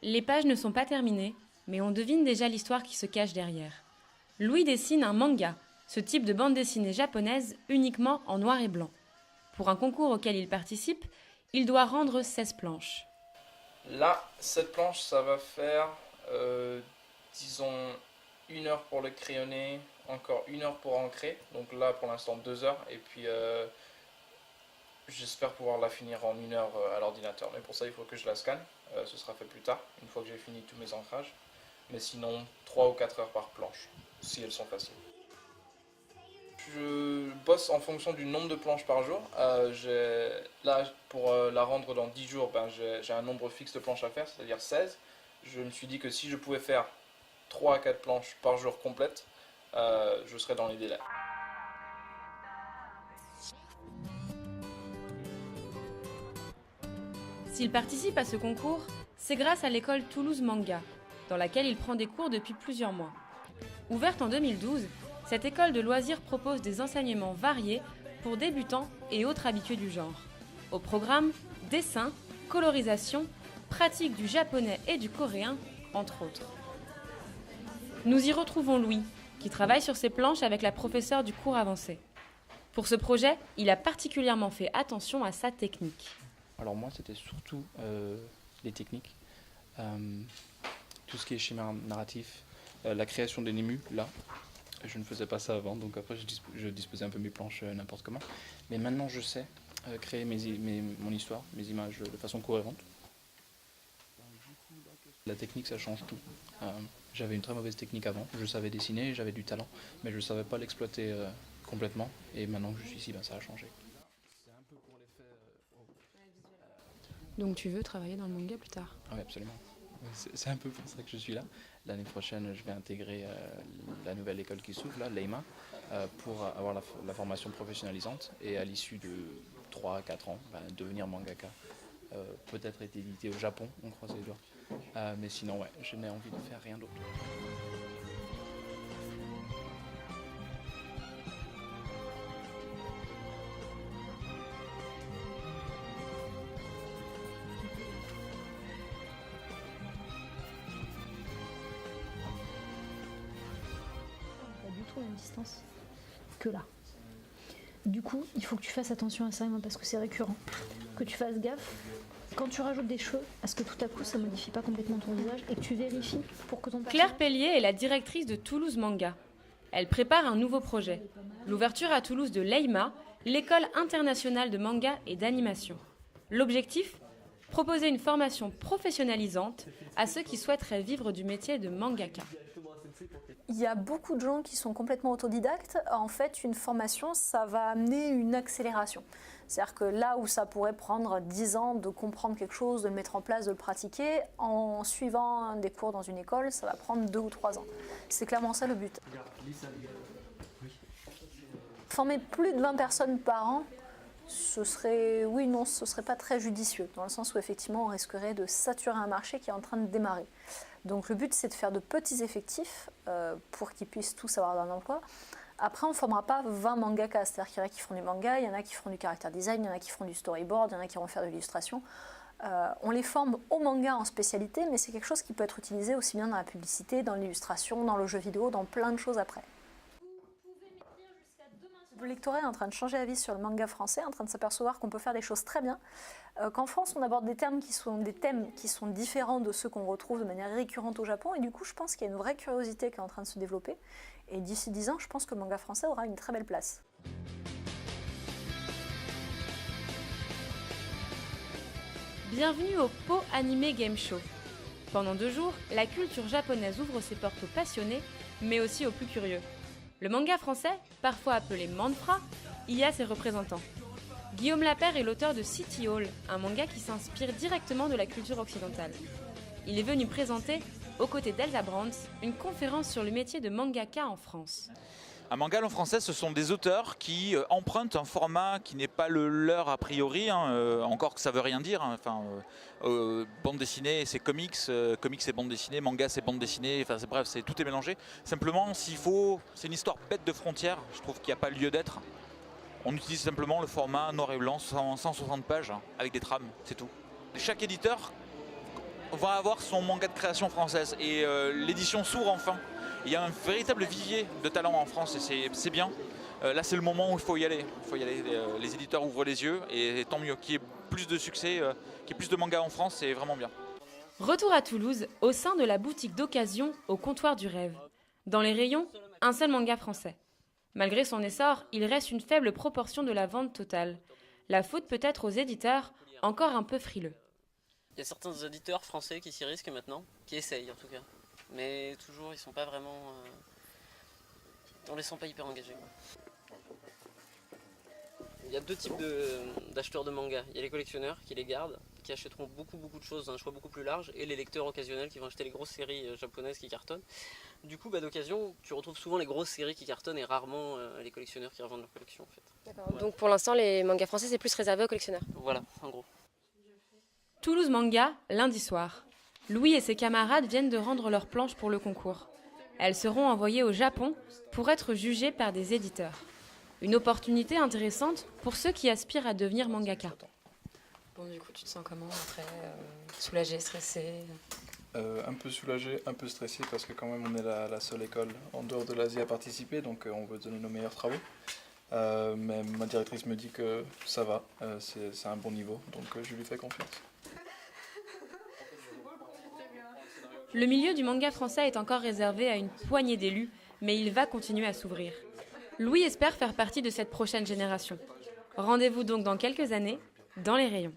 Les pages ne sont pas terminées, mais on devine déjà l'histoire qui se cache derrière. Louis dessine un manga, ce type de bande dessinée japonaise uniquement en noir et blanc. Pour un concours auquel il participe, il doit rendre 16 planches. Là, cette planche, ça va faire, disons, 1 heure pour le crayonner, encore 1 heure pour ancrer. Donc là, pour l'instant, 2 heures. Et puis, j'espère pouvoir la finir en 1 heure à l'ordinateur. Mais pour ça, il faut que je la scanne. Ce sera fait plus tard, une fois que j'ai fini tous mes ancrages. Mais sinon, 3 ou 4 heures par planche, si elles sont faciles. Je bosse en fonction du nombre de planches par jour. Là, pour la rendre dans 10 jours, j'ai un nombre fixe de planches à faire, c'est-à-dire 16. Je me suis dit que si je pouvais faire 3 à 4 planches par jour complètes, je serais dans les délais. S'il participe à ce concours, c'est grâce à l'école Toulouse Manga, dans laquelle il prend des cours depuis plusieurs mois. Ouverte en 2012, cette école de loisirs propose des enseignements variés pour débutants et autres habitués du genre. Au programme, dessin, colorisation, pratique du japonais et du coréen, entre autres. Nous y retrouvons Louis, qui travaille sur ses planches avec la professeure du cours avancé. Pour ce projet, il a particulièrement fait attention à sa technique. Alors moi, c'était surtout les techniques, tout ce qui est schéma narratif, la création des némus, là. Je ne faisais pas ça avant, donc après je disposais un peu mes planches n'importe comment. Mais maintenant je sais créer mon histoire, mes images de façon cohérente. La technique, ça change tout. J'avais une très mauvaise technique avant, je savais dessiner, j'avais du talent, mais je ne savais pas l'exploiter complètement. Et maintenant que je suis ici, ça a changé. Donc tu veux travailler dans le manga plus tard? Oui, absolument. C'est un peu pour ça que je suis là. L'année prochaine, je vais intégrer la nouvelle école qui s'ouvre, là, l'EIMA, pour avoir la formation professionnalisante et à l'issue de 3 à 4 ans, devenir mangaka. Peut-être être édité au Japon, on croise les doigts. Mais sinon, ouais, je n'ai envie de faire rien d'autre. Même distance que là. Du coup, il faut que tu fasses attention à ça parce que c'est récurrent. Que tu fasses gaffe quand tu rajoutes des cheveux à ce que tout à coup ça modifie pas complètement ton visage et que tu vérifies pour que ton Claire Pellier est la directrice de Toulouse Manga. Elle prépare un nouveau projet, l'ouverture à Toulouse de l'EIMA, l'école internationale de manga et d'animation. L'objectif ? Proposer une formation professionnalisante à ceux qui souhaiteraient vivre du métier de mangaka. Il y a beaucoup de gens qui sont complètement autodidactes. En fait, une formation, ça va amener une accélération. C'est-à-dire que là où ça pourrait prendre 10 ans de comprendre quelque chose, de le mettre en place, de le pratiquer, en suivant des cours dans une école, ça va prendre 2 ou 3 ans. C'est clairement ça le but. Former plus de 20 personnes par an, ce serait pas très judicieux, dans le sens où effectivement on risquerait de saturer un marché qui est en train de démarrer. Donc le but c'est de faire de petits effectifs pour qu'ils puissent tous avoir un emploi. Après on ne formera pas 20 mangakas, c'est-à-dire qu'il y en a qui feront du manga, il y en a qui feront du character design, il y en a qui feront du storyboard, il y en a qui vont faire de l'illustration. On les forme au manga en spécialité, mais c'est quelque chose qui peut être utilisé aussi bien dans la publicité, dans l'illustration, dans le jeu vidéo, dans plein de choses après. Le lectorat est en train de changer d'avis sur le manga français, en train de s'apercevoir qu'on peut faire des choses très bien, qu'en France on aborde des thèmes qui sont différents de ceux qu'on retrouve de manière récurrente au Japon, et du coup je pense qu'il y a une vraie curiosité qui est en train de se développer, et d'ici 10 ans je pense que le manga français aura une très belle place. Bienvenue au Po Anime Game Show. Pendant 2 jours, la culture japonaise ouvre ses portes aux passionnés, mais aussi aux plus curieux. Le manga français, parfois appelé manfra, y a ses représentants. Guillaume Lapère est l'auteur de City Hall, un manga qui s'inspire directement de la culture occidentale. Il est venu présenter, aux côtés d'Elsa Brands, une conférence sur le métier de mangaka en France. Un manga en français, ce sont des auteurs qui empruntent un format qui n'est pas le leur a priori, encore que ça veut rien dire. Bande dessinée, c'est comics, comics c'est bande dessinée, manga c'est bande dessinée, bref, tout est mélangé. Simplement, c'est une histoire bête de frontières, je trouve qu'il n'y a pas lieu d'être. On utilise simplement le format noir et blanc, 160 pages, avec des trames, c'est tout. Chaque éditeur va avoir son manga de création française. Et l'édition s'ouvre enfin. Il y a un véritable vivier de talent en France et c'est bien. Là, c'est le moment où il faut y aller. Les éditeurs ouvrent les yeux et tant mieux. Qu'il y ait plus de succès, qu'il y ait plus de mangas en France, c'est vraiment bien. Retour à Toulouse, au sein de la boutique d'occasion au comptoir du rêve. Dans les rayons, un seul manga français. Malgré son essor, il reste une faible proportion de la vente totale. La faute peut être aux éditeurs, encore un peu frileux. Il y a certains éditeurs français qui s'y risquent maintenant, qui essayent en tout cas. Mais toujours, ils sont pas vraiment... on les sent pas hyper engagés. Il y a deux types d'acheteurs de mangas. Il y a les collectionneurs qui les gardent, qui achèteront beaucoup de choses, un choix beaucoup plus large, et les lecteurs occasionnels qui vont acheter les grosses séries japonaises qui cartonnent. Du coup, d'occasion, tu retrouves souvent les grosses séries qui cartonnent et rarement les collectionneurs qui revendent leur collection. En fait. D'accord. Voilà. Donc pour l'instant, les mangas français, c'est plus réservé aux collectionneurs. Voilà, en gros. Toulouse Manga, lundi soir. Louis et ses camarades viennent de rendre leurs planches pour le concours. Elles seront envoyées au Japon pour être jugées par des éditeurs. Une opportunité intéressante pour ceux qui aspirent à devenir mangaka. Bon, du coup, tu te sens comment après soulagé, stressé? Un peu soulagé, un peu stressé parce que quand même on est la seule école en dehors de l'Asie à participer, donc on veut donner nos meilleurs travaux. Mais ma directrice me dit que ça va, c'est un bon niveau, donc je lui fais confiance. Le milieu du manga français est encore réservé à une poignée d'élus, mais il va continuer à s'ouvrir. Louis espère faire partie de cette prochaine génération. Rendez-vous donc dans quelques années, dans les rayons.